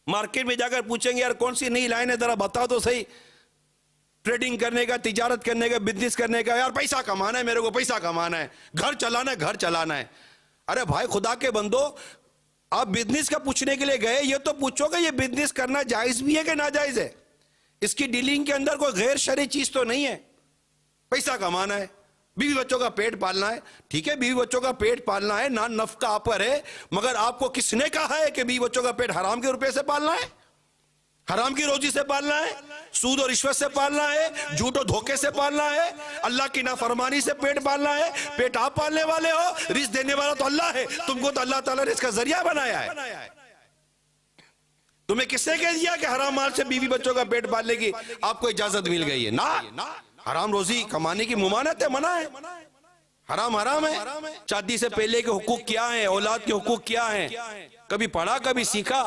Market में जाकर पूछेंगे यार कौन सी नई लाइन है जरा बताओ तो सही, ट्रेडिंग करने का, तिजारत करने का, बिजनेस करने का, यार पैसा कमाना है, मेरे को पैसा कमाना है, घर चलाना है, घर चलाना है। अरे भाई खुदा के बंदो, आप बिजनेस का पूछने के लिए गए, ये तो पूछोगे ये बिजनेस करना जायज भी है कि नाजायज है, इसकी डीलिंग के अंदर कोई गैर शरई चीज तो नहीं है। पैसा कमाना है, बीवी बच्चों का पेट पालना है, ठीक है बीवी बच्चों का पेट पालना है, ना नफ्का आप पर है, मगर आपको किसने कहा है कि बीवी बच्चों का पेट हराम के रुपए से पालना है, हराम की रोजी से पालना है, सूद और रिश्वत से पालना है, झूठ और धोखे से पालना है, अल्लाह की नाफरमानी से पेट पालना है? पेट आप पालने वाले हो, रिस्क देने वाला तो अल्लाह है, तुमको तो अल्लाह ताला ने इसका जरिया बनाया है। तुम्हें किसने कह दिया कि हराम माल से बीवी बच्चों का पेट पालने की आपको इजाजत मिल गई है? ना, हराम रोजी कमाने की मुमानत है, मना है, हराम हराम है। शादी से पहले के हुकूक क्या है, औलाद के हुकूक क्या है, कभी पढ़ा कभी सीखा?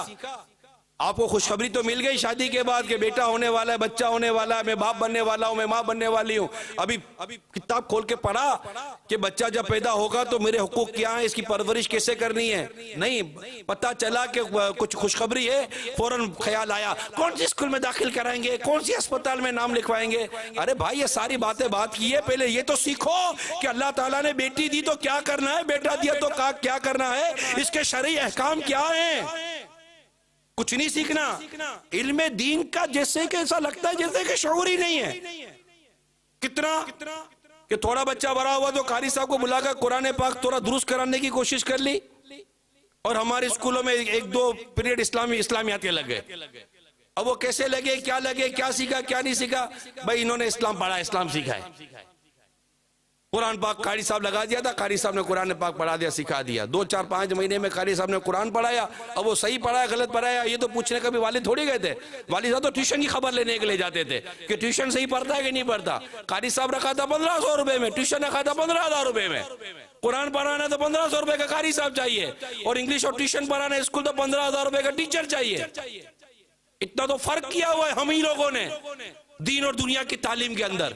आपको खुशखबरी तो मिल गई शादी के बाद कि बेटा होने वाला है, बच्चा होने वाला है, मैं बाप बनने वाला हूं, मैं मां बनने वाली हूं। अभी किताब खोल के पढ़ा कि बच्चा जब पैदा होगा तो मेरे हुकूक क्या है, इसकी परवरिश कैसे करनी है? नहीं, पता चला कि कुछ खुशखबरी है, फौरन ख्याल आया कौन सी स्कूल में दाखिल कराएंगे, कौन सी अस्पताल में नाम लिखवाएंगे। अरे भाई ये सारी बातें बात की है, पहले ये तो सीखो कि अल्लाह ताला ने बेटी दी तो क्या करना है, बेटा दिया तो क्या करना है, इसके शरई अहकाम क्या है। कुछ नहीं सीखना। इल्मे दीन का जैसे कि ऐसा लगता है जैसे कि शऊर ही नहीं है। कितना कि थोड़ा बच्चा बड़ा हुआ तो कारी साहब को बुलाकर कुरान पाक थोड़ा दुरुस्त कराने की कोशिश कर ली, और हमारे स्कूलों में एक दो पीरियड इस्लामियात के लग गए। अब वो कैसे लगे, क्या लगे, क्या सीखा क्या नहीं सीखा? भाई इन्होंने इस्लाम पढ़ा, इस्लाम सीखा है, कुरान पाक कारी साहब लगा दिया था, कारी साहब ने कुरान पाक पढ़ा दिया, सिखा दिया। 2-4-5 महीने में कारी साहब ने कुरान पढ़ाया। अब वो सही पढ़ाया गलत पढ़ाया ये तो पूछने कभी वालिद थोड़ी गए थे। वालिद साहब तो ट्यूशन की खबर लेने के लिए जाते थे कि ट्यूशन सही पढ़ता है कि नहीं पढ़ता। कारी साहब रखा था 1500 रुपए में, ट्यूशन रखा था 15,000 रुपए में। कुरान पढ़ाना तो 1500 रुपए का कारी साहब चाहिए, और इंग्लिश और ट्यूशन पढ़ाना स्कूल तो 15,000 रुपए का टीचर चाहिए। इतना तो फर्क किया हुआ है हम ही लोगों ने दीन और दुनिया की तालीम के अंदर।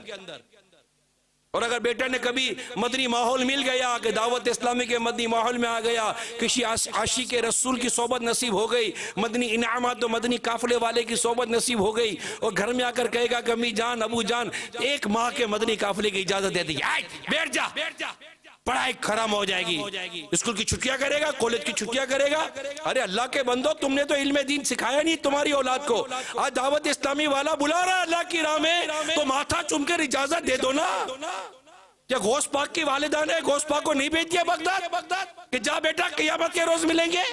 और अगर बेटे ने कभी मदनी माहौल मिल गया कि दावत इस्लामी के मदनी माहौल में आ गया, किसी आशिक के रसूल की सोबत नसीब हो गई, मदनी इनामात तो मदनी काफले वाले की सोबत नसीब हो गई, और घर में आकर कहेगा कि अम्मी जान अबू जान 1 माह के मदनी काफले की इजाजत दे दी, बैठ जा, पढ़ाई खराब हो जाएगी, स्कूल की छुट्टियां करेगा, कॉलेज की छुट्टियां करेगा। अरे अल्लाह के बंदो, तुमने तो इल्मे दीन सिखाया नहीं तुम्हारी औलाद को। आज दावत इस्लामी वाला बुला रहा है अल्लाह की राह में, तो माथा चूम कर इजाजत दे दो ना। क्या गौस पाक की वालिदा ने गौस पाक को नहीं भेज दिया बगदाद कि जा बेटा क़यामत के रोज मिलेंगे?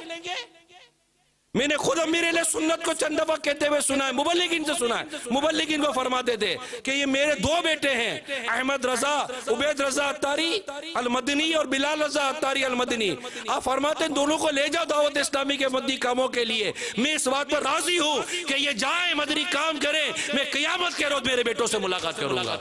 मैंने खुद अमीर सुन्नत को चंद दफा कहते हुए सुना है, मुबल्लिगिन से सुना है। मुबल्लिगिन को फरमाते थे कि ये मेरे 2 बेटे हैं, अहमद रजा, उबैद रजा अत्तारी अल मदनी और बिलाल रजा अत्तारी अल मदनी। आप फरमाते हैं दोनों को ले जाओ दावत इस्लामी के मदनी कामों के लिए। मैं इस बात पर राजी हूँ कि ये जाए मदनी काम करें, मैं क़यामत के रोज मेरे बेटों से मुलाकात करूंगा।